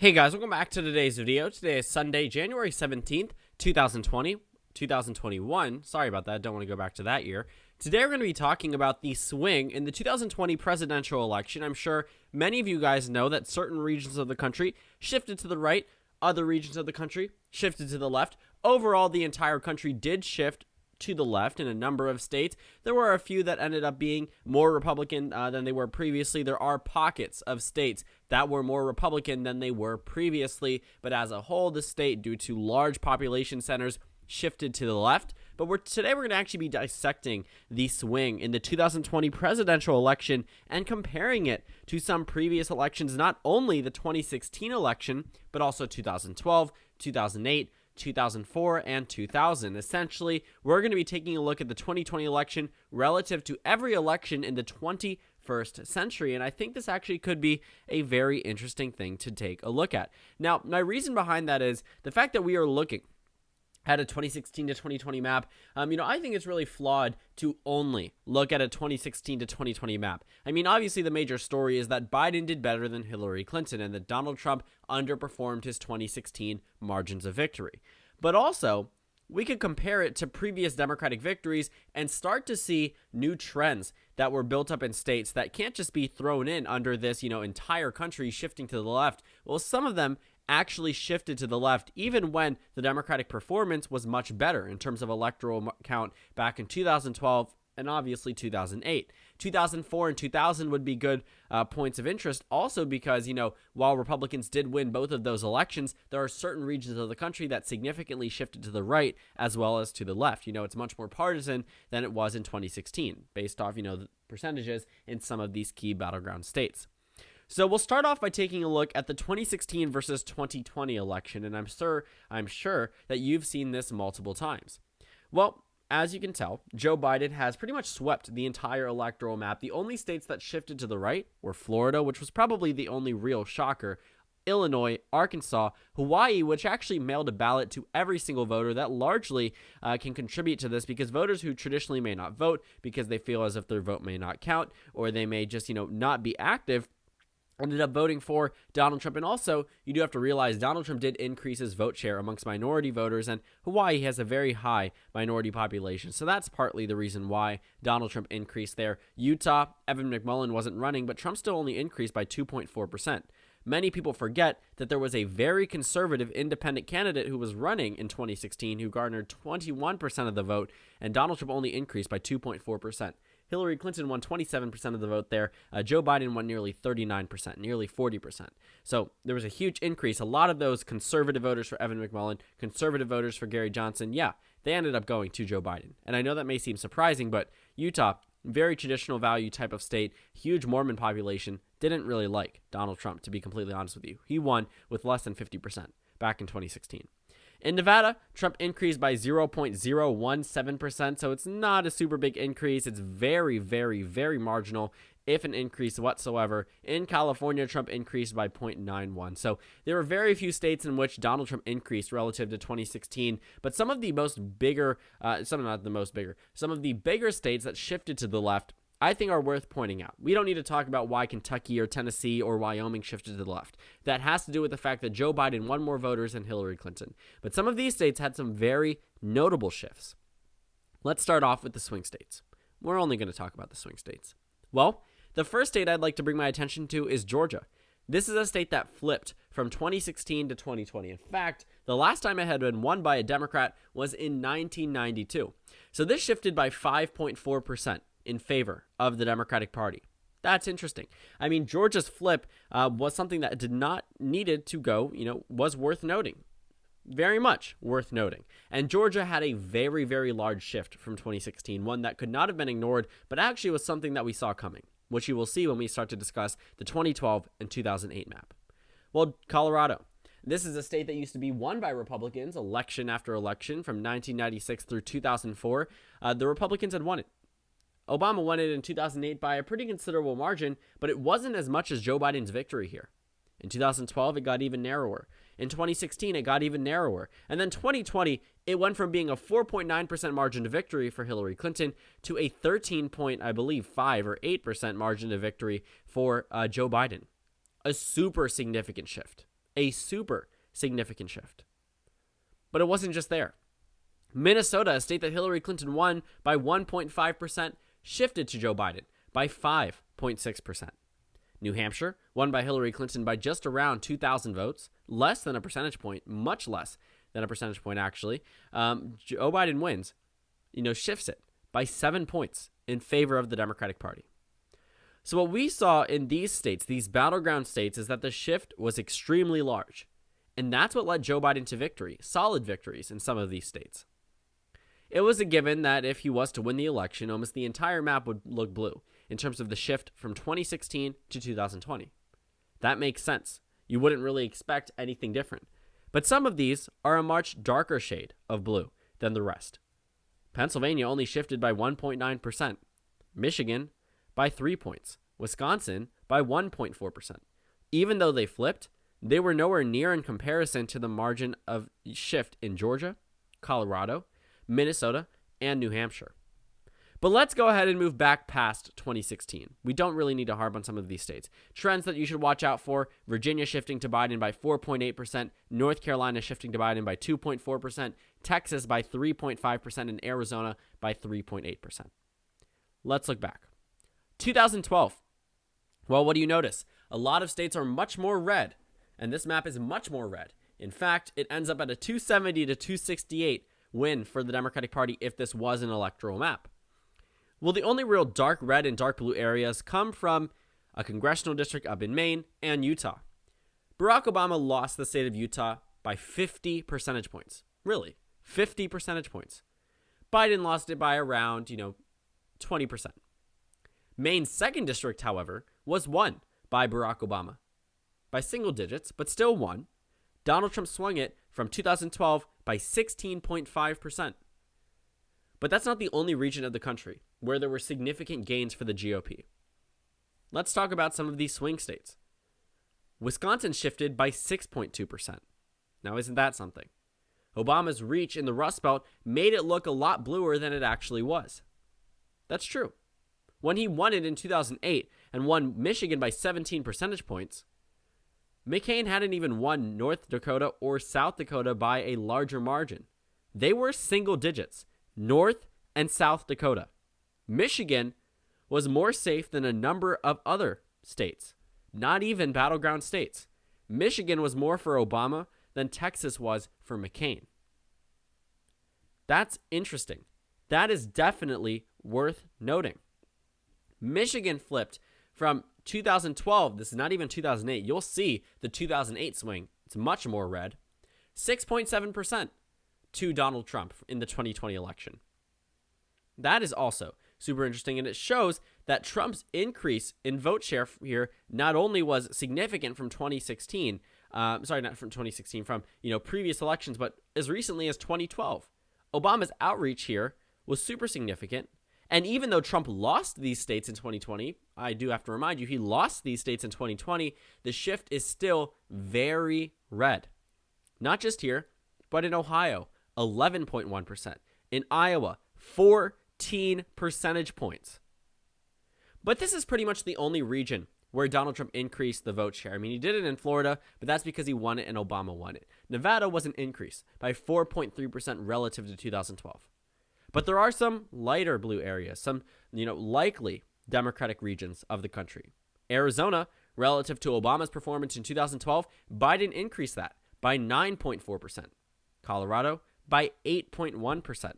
Hey guys, welcome back to today's video. Today is Sunday, January 17th, 2021. Sorry about that, don't want to go back to that year. Today we're going to be talking about the swing in the 2020 presidential election. I'm sure many of you guys know that certain regions of the country shifted to the right, other regions of the country shifted to the left. Overall, the entire country did shift to the left in a number of states. There were a few that ended up being more Republican than they were previously. There are pockets of states that were more Republican than they were previously, but as a whole, the state, due to large population centers, shifted to the left. But today we're going to actually be dissecting the swing in the 2020 presidential election and comparing it to some previous elections, not only the 2016 election, but also 2012, 2008, 2004, and 2000. Essentially, we're going to be taking a look at the 2020 election relative to every election in the 21st century, and I think this actually could be a very interesting thing to take a look at. Now, my reason behind that is the fact that we are looking at a 2016 to 2020 map. I think it's really flawed to only look at a 2016 to 2020 map. Obviously the major story is that Biden did better than Hillary Clinton and that Donald Trump underperformed his 2016 margins of victory. But also, we could compare it to previous Democratic victories and start to see new trends that were built up in states that can't just be thrown in under this, entire country shifting to the left. Well, some of them actually shifted to the left even when the Democratic performance was much better in terms of electoral count back in 2012 and obviously 2008. 2004 and 2000 would be good points of interest also because, while Republicans did win both of those elections, there are certain regions of the country that significantly shifted to the right as well as to the left. It's much more partisan than it was in 2016 based off, the percentages in some of these key battleground states. So we'll start off by taking a look at the 2016 versus 2020 election, and I'm sure that you've seen this multiple times. Well, as you can tell, Joe Biden has pretty much swept the entire electoral map. The only states that shifted to the right were Florida, which was probably the only real shocker, Illinois, Arkansas, Hawaii, which actually mailed a ballot to every single voter. That largely can contribute to this because voters who traditionally may not vote because they feel as if their vote may not count or they may just, not be active, ended up voting for Donald Trump. And also, you do have to realize Donald Trump did increase his vote share amongst minority voters, and Hawaii has a very high minority population. So that's partly the reason why Donald Trump increased there. Utah, Evan McConnell wasn't running, but Trump still only increased by 2.4%. Many people forget that there was a very conservative independent candidate who was running in 2016 who garnered 21% of the vote, and Donald Trump only increased by 2.4%. Hillary Clinton won 27% of the vote there. Joe Biden won nearly 39%, nearly 40%. So there was a huge increase. A lot of those conservative voters for Evan McConnell, conservative voters for Gerin Jera, they ended up going to Joe Biden. And I know that may seem surprising, but Utah, very traditional value type of state, huge Mormon population, didn't really like Donald Trump, to be completely honest with you. He won with less than 50% back in 2016. In Nevada, Trump increased by 0.017%, so it's not a super big increase. It's very, very, very marginal, if an increase whatsoever. In California, Trump increased by 0.91. So there were very few states in which Donald Trump increased relative to 2016, but some of the bigger states that shifted to the left I think are worth pointing out. We don't need to talk about why Kentucky or Tennessee or Wyoming shifted to the left. That has to do with the fact that Joe Biden won more voters than Hillary Clinton. But some of these states had some very notable shifts. Let's start off with the swing states. We're only going to talk about the swing states. Well, the first state I'd like to bring my attention to is Georgia. This is a state that flipped from 2016 to 2020. In fact, the last time it had been won by a Democrat was in 1992. So this shifted by 5.4%. in favor of the Democratic Party. That's interesting. Georgia's flip was something that did not needed to go, was worth noting. Very much worth noting. And Georgia had a very, very large shift from 2016, one that could not have been ignored, but actually was something that we saw coming, which you will see when we start to discuss the 2012 and 2008 map. Well, Colorado. This is a state that used to be won by Republicans election after election from 1996 through 2004. The Republicans had won it. Obama won it in 2008 by a pretty considerable margin, but it wasn't as much as Joe Biden's victory here. In 2012, it got even narrower. In 2016, it got even narrower. And then 2020, it went from being a 4.9% margin to victory for Hillary Clinton to a 5 or 8% margin to victory for Joe Biden. A super significant shift. a super significant shift. But it wasn't just there. Minnesota, a state that Hillary Clinton won by 1.5%, shifted to Joe Biden by 5.6%. New Hampshire, won by Hillary Clinton by just around 2,000 votes, less than a percentage point, much less than a percentage point actually. Joe Biden wins, shifts it by 7 points in favor of the Democratic Party. So what we saw in these states, these battleground states, is that the shift was extremely large. And that's what led Joe Biden to victory, solid victories in some of these states. It was a given that if he was to win the election, almost the entire map would look blue in terms of the shift from 2016 to 2020. That makes sense. You wouldn't really expect anything different. But some of these are a much darker shade of blue than the rest. Pennsylvania only shifted by 1.9%. Michigan by 3 points. Wisconsin by 1.4%. Even though they flipped, they were nowhere near in comparison to the margin of shift in Georgia, Colorado, Minnesota, and New Hampshire. But let's go ahead and move back past 2016. We don't really need to harp on some of these states. Trends that you should watch out for: Virginia shifting to Biden by 4.8%, North Carolina shifting to Biden by 2.4%, Texas by 3.5%, and Arizona by 3.8%. Let's look back. 2012. Well, what do you notice? A lot of states are much more red, and this map is much more red. In fact, it ends up at a 270 to 268 win for the Democratic Party if this was an electoral map. Well, the only real dark red and dark blue areas come from a congressional district up in Maine and Utah. Barack Obama lost the state of Utah by 50 percentage points. Really, 50 percentage points. Biden lost it by around, 20%. Maine's 2nd district, however, was won by Barack Obama by single digits, but still won. Donald Trump swung it from 2012 by 16.5%. But that's not the only region of the country where there were significant gains for the GOP. Let's talk about some of these swing states. Wisconsin shifted by 6.2%. Now, isn't that something? Obama's reach in the Rust Belt made it look a lot bluer than it actually was. That's true. When he won it in 2008 and won Michigan by 17 percentage points, McCain hadn't even won North Dakota or South Dakota by a larger margin. They were single digits, North and South Dakota. Michigan was more safe than a number of other states, not even battleground states. Michigan was more for Obama than Texas was for McCain. That's interesting. That is definitely worth noting. Michigan flipped from 2012, this is not even 2008, you'll see the 2008 swing, it's much more red, 6.7% to Donald Trump in the 2020 election. That is also super interesting, and it shows that Trump's increase in vote share here not only was significant from 2016, from previous elections, but as recently as 2012. Obama's outreach here was super significant. And even though Trump lost these states in 2020, I do have to remind you, he lost these states in 2020, the shift is still very red. Not just here, but in Ohio, 11.1%. In Iowa, 14 percentage points. But this is pretty much the only region where Donald Trump increased the vote share. I mean, he did it in Florida, but that's because he won it and Obama won it. Nevada was an increase by 4.3% relative to 2012. But there are some lighter blue areas, some, likely Democratic regions of the country. Arizona, relative to Obama's performance in 2012, Biden increased that by 9.4%. Colorado by 8.1%.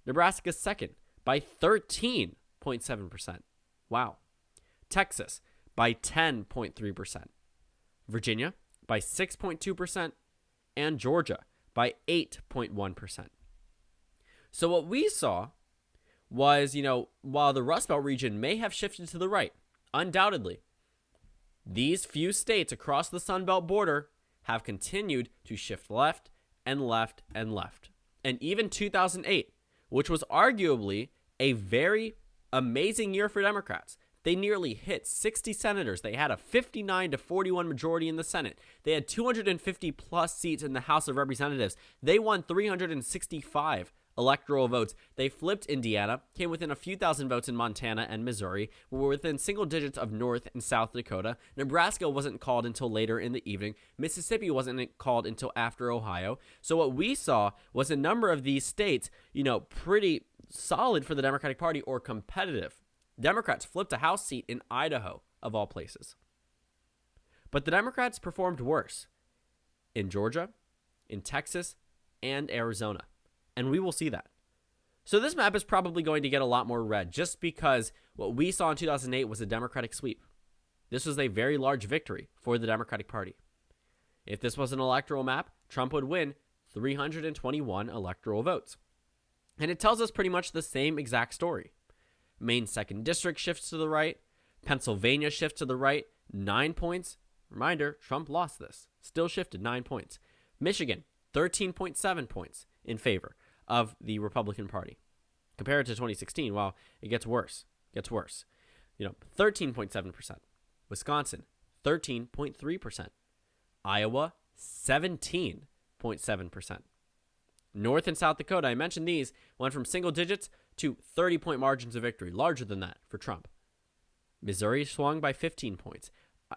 Nebraska's second by 13.7%. Wow. Texas by 10.3%. Virginia by 6.2%. And Georgia by 8.1%. So what we saw was, while the Rust Belt region may have shifted to the right, undoubtedly, these few states across the Sun Belt border have continued to shift left and left and left. And even 2008, which was arguably a very amazing year for Democrats, they nearly hit 60 senators. They had a 59 to 41 majority in the Senate. They had 250 plus seats in the House of Representatives. They won 365 electoral votes. They flipped Indiana, came within a few thousand votes in Montana and Missouri, were within single digits of North and South Dakota. Nebraska wasn't called until later in the evening. Mississippi wasn't called until after Ohio. So what we saw was a number of these states, pretty solid for the Democratic Party or competitive. Democrats flipped a House seat in Idaho, of all places. But the Democrats performed worse in Georgia, in Texas, and Arizona. And we will see that. So this map is probably going to get a lot more red just because what we saw in 2008 was a Democratic sweep. This was a very large victory for the Democratic Party. If this was an electoral map, Trump would win 321 electoral votes. And it tells us pretty much the same exact story. Maine's 2nd District shifts to the right. Pennsylvania shifts to the right, 9 points. Reminder, Trump lost this. Still shifted 9 points. Michigan, 13.7 points in favor of the Republican Party. Compared to 2016, well, it gets worse. 13.7%. Wisconsin, 13.3%. Iowa, 17.7%. North and South Dakota, I mentioned these, went from single digits to 30-point margins of victory, larger than that for Trump. Missouri swung by 15 points.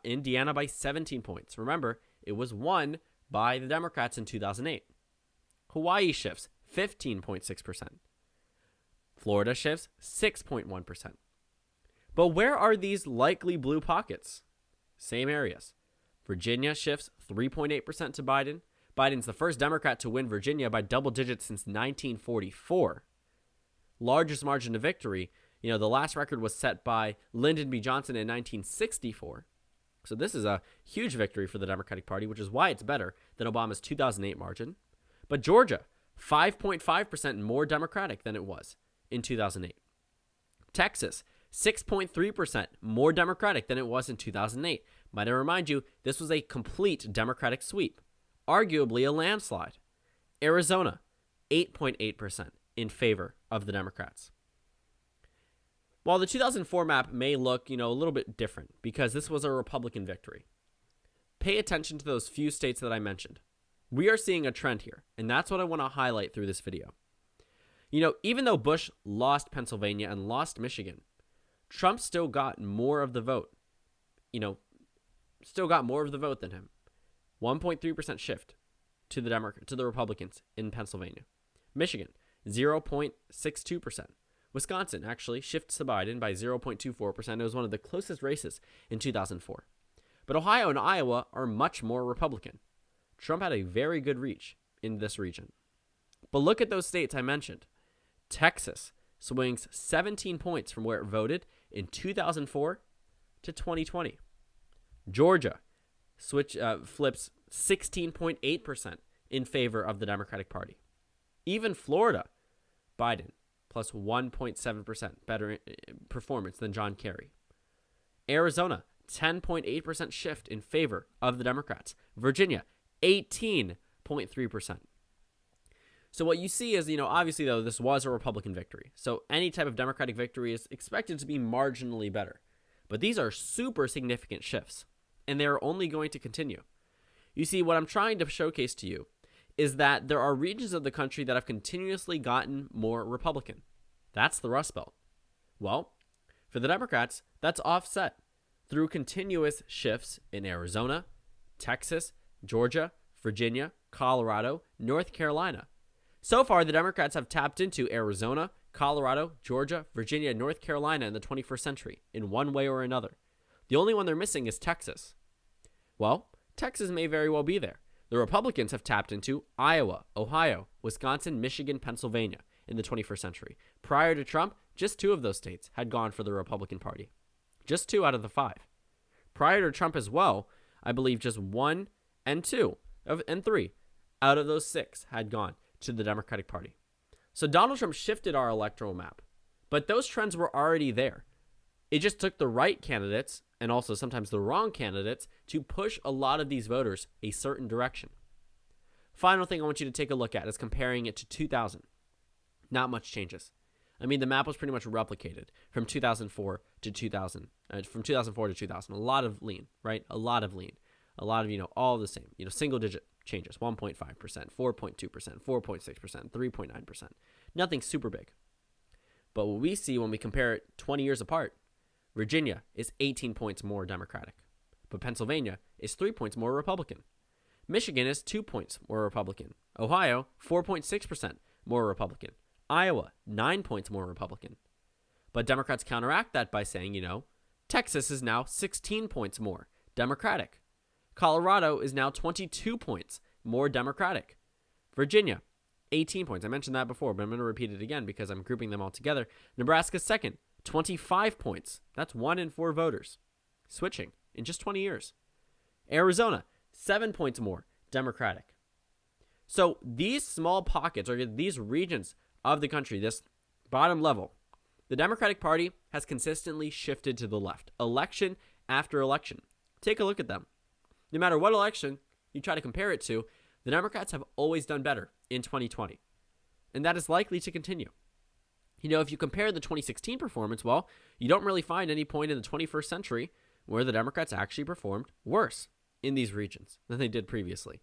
Indiana by 17 points. Remember, it was won by the Democrats in 2008. Hawaii shifts 15.6%. Florida shifts 6.1%. But where are these likely blue pockets? Same areas. Virginia shifts 3.8% to Biden. Biden's the first Democrat to win Virginia by double digits since 1944. Largest margin of victory. The last record was set by Lyndon B. Johnson in 1964. So this is a huge victory for the Democratic Party, which is why it's better than Obama's 2008 margin. But Georgia, 5.5% more Democratic than it was in 2008. Texas, 6.3% more Democratic than it was in 2008. Might I remind you, this was a complete Democratic sweep, arguably a landslide. Arizona, 8.8% in favor of the Democrats. While the 2004 map may look, a little bit different because this was a Republican victory, pay attention to those few states that I mentioned. We are seeing a trend here, and that's what I want to highlight through this video. Even though Bush lost Pennsylvania and lost Michigan, Trump still got more of the vote. Still got more of the vote than him. 1.3% shift to the Republicans in Pennsylvania. Michigan, 0.62%. Wisconsin actually shifts to Biden by 0.24%. It was one of the closest races in 2004. But Ohio and Iowa are much more Republican. Trump had a very good reach in this region. But look at those states I mentioned. Texas swings 17 points from where it voted in 2004 to 2020. Georgia flips 16.8% in favor of the Democratic Party. Even Florida, Biden, plus 1.7% better performance than John Kerry. Arizona, 10.8% shift in favor of the Democrats. Virginia, 18.3%. So what you see is, obviously, though, this was a Republican victory. So any type of Democratic victory is expected to be marginally better. But these are super significant shifts, and they're only going to continue. You see, what I'm trying to showcase to you is that there are regions of the country that have continuously gotten more Republican. That's the Rust Belt. Well, for the Democrats, that's offset through continuous shifts in Arizona, Texas, Georgia, Virginia, Colorado, North Carolina. So far, the Democrats have tapped into Arizona, Colorado, Georgia, Virginia, and North Carolina in the 21st century in one way or another. The only one they're missing is Texas. Well, Texas may very well be there. The Republicans have tapped into Iowa, Ohio, Wisconsin, Michigan, Pennsylvania in the 21st century. Prior to Trump, just 2 of those states had gone for the Republican Party. Just 2 out of the 5. Prior to Trump as well, I believe just 1 and 2 and 3 out of those 6 had gone to the Democratic Party. So Donald Trump shifted our electoral map, but those trends were already there. It just took the right candidates, and also sometimes the wrong candidates, to push a lot of these voters a certain direction. Final thing I want you to take a look at is comparing it to 2000. Not much changes. I mean, the map was pretty much replicated from 2004 to 2000. From 2004 to 2000. A lot of lean, right? A lot of lean. A lot of, all the same, single digit changes, 1.5%, 4.2%, 4.6%, 3.9%. Nothing super big. But what we see when we compare it 20 years apart, Virginia is 18 points more Democratic, but Pennsylvania is 3 points more Republican. Michigan is 2 points more Republican. Ohio, 4.6% more Republican. Iowa, 9 points more Republican. But Democrats counteract that by saying, Texas is now 16 points more Democratic. Colorado is now 22 points more Democratic. Virginia, 18 points. I mentioned that before, but I'm going to repeat it again because I'm grouping them all together. Nebraska's second, 25 points. That's 1 in 4 voters. Switching in just 20 years. Arizona, 7 points more Democratic. So these small pockets, or these regions of the country, this bottom level, the Democratic Party has consistently shifted to the left, election after election. Take a look at them. No matter what election you try to compare it to, the Democrats have always done better in 2020. And that is likely to continue. If you compare the 2016 performance, well, you don't really find any point in the 21st century where the Democrats actually performed worse in these regions than they did previously.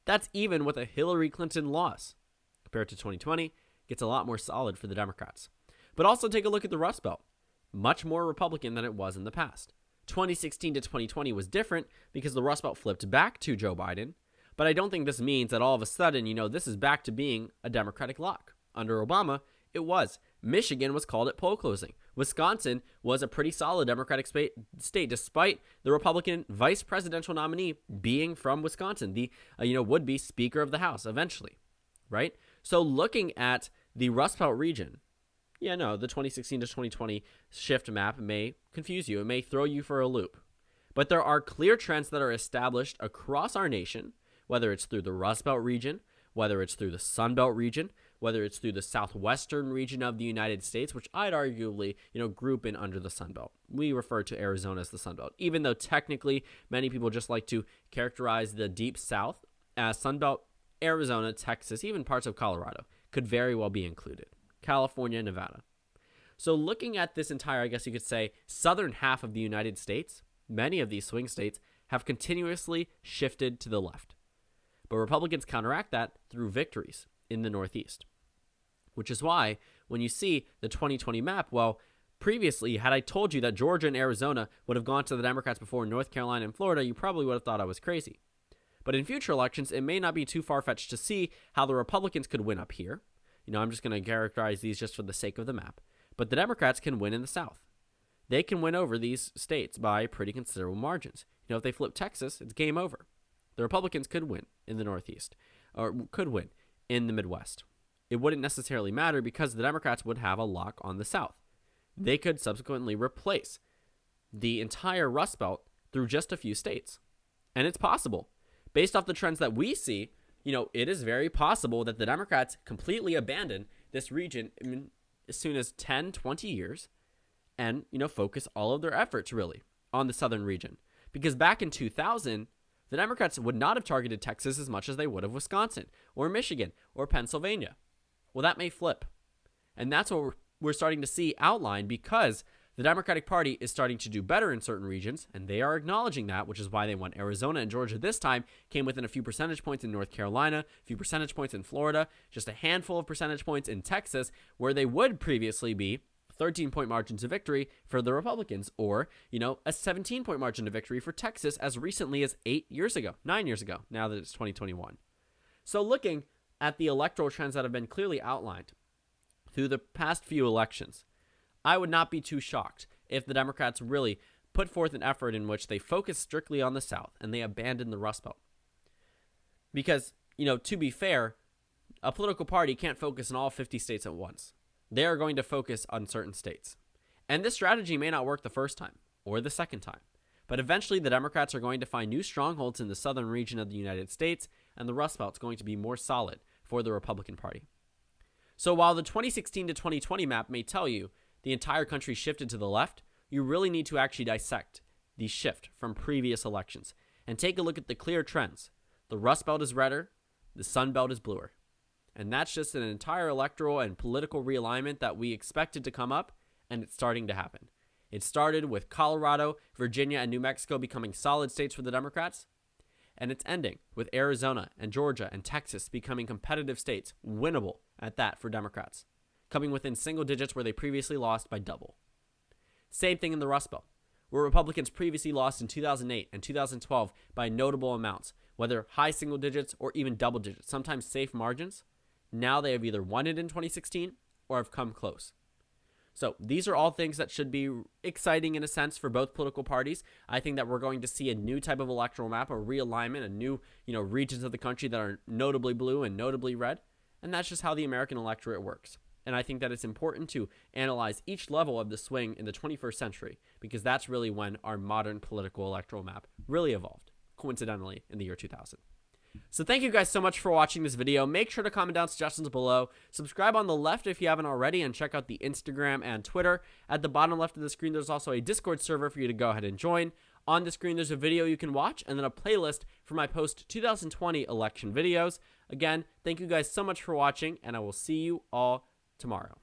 That's even with a Hillary Clinton loss. Compared to 2020, it gets a lot more solid for the Democrats. But also take a look at the Rust Belt. Much more Republican than it was in the past. 2016 to 2020 was different because the Rust Belt flipped back to Joe Biden. But I don't think this means that all of a sudden, this is back to being a Democratic lock. Under Obama, it was. Michigan was called at poll closing. Wisconsin was a pretty solid Democratic state, despite the Republican vice presidential nominee being from Wisconsin, the would-be Speaker of the House eventually, right? So looking at the Rust Belt region, the 2016 to 2020 shift map may confuse you. It may throw you for a loop. But there are clear trends that are established across our nation, whether it's through the Rust Belt region, whether it's through the Sun Belt region, whether it's through the southwestern region of the United States, which I'd arguably, group in under the Sun Belt. We refer to Arizona as the Sun Belt, even though technically many people just like to characterize the deep south as Sun Belt. Arizona, Texas, even parts of Colorado could very well be included. California, Nevada. So looking at this entire, I guess you could say, southern half of the United States, many of these swing states have continuously shifted to the left. But Republicans counteract that through victories in the Northeast, which is why when you see the 2020 map, well, previously, had I told you that Georgia and Arizona would have gone to the Democrats before North Carolina and Florida, you probably would have thought I was crazy. But in future elections, it may not be too far-fetched to see how the Republicans could win up here. I'm just going to characterize these just for the sake of the map. But the Democrats can win in the South. They can win over these states by pretty considerable margins. If they flip Texas, it's game over. The Republicans could win in the Northeast, or could win in the Midwest. It wouldn't necessarily matter because the Democrats would have a lock on the South. They could subsequently replace the entire Rust Belt through just a few states. And it's possible. Based off the trends that we see, it is very possible that the Democrats completely abandon this region as soon as 10, 20 years and, focus all of their efforts really on the southern region. Because back in 2000, the Democrats would not have targeted Texas as much as they would have Wisconsin or Michigan or Pennsylvania. Well, that may flip. And that's what we're starting to see outlined because the Democratic Party is starting to do better in certain regions, and they are acknowledging that, which is why they won Arizona and Georgia this time, came within a few percentage points in North Carolina, a few percentage points in Florida, just a handful of percentage points in Texas, where they would previously be 13-point margins of victory for the Republicans, or, a 17-point margin of victory for Texas as recently as 9 years ago, now that it's 2021. So looking at the electoral trends that have been clearly outlined through the past few elections, I would not be too shocked if the Democrats really put forth an effort in which they focus strictly on the South and they abandon the Rust Belt. Because, to be fair, a political party can't focus on all 50 states at once. They are going to focus on certain states. And this strategy may not work the first time or the second time. But eventually the Democrats are going to find new strongholds in the southern region of the United States, and the Rust Belt is going to be more solid for the Republican Party. So while the 2016 to 2020 map may tell you the entire country shifted to the left, you really need to actually dissect the shift from previous elections and take a look at the clear trends. The Rust Belt is redder, the Sun Belt is bluer. And that's just an entire electoral and political realignment that we expected to come up, and it's starting to happen. It started with Colorado, Virginia, and New Mexico becoming solid states for the Democrats, and it's ending with Arizona and Georgia and Texas becoming competitive states, winnable at that for Democrats, coming within single digits where they previously lost by double. Same thing in the Rust Belt, where Republicans previously lost in 2008 and 2012 by notable amounts, whether high single digits or even double digits, sometimes safe margins. Now they have either won it in 2016 or have come close. So these are all things that should be exciting in a sense for both political parties. I think that we're going to see a new type of electoral map, a realignment, a new, regions of the country that are notably blue and notably red. And that's just how the American electorate works. And I think that it's important to analyze each level of the swing in the 21st century, because that's really when our modern political electoral map really evolved, coincidentally, in the year 2000. So thank you guys so much for watching this video. Make sure to comment down suggestions below. Subscribe on the left if you haven't already, and check out the Instagram and Twitter. At the bottom left of the screen, there's also a Discord server for you to go ahead and join. On the screen, there's a video you can watch, and then a playlist for my post-2020 election videos. Again, thank you guys so much for watching, and I will see you all tomorrow.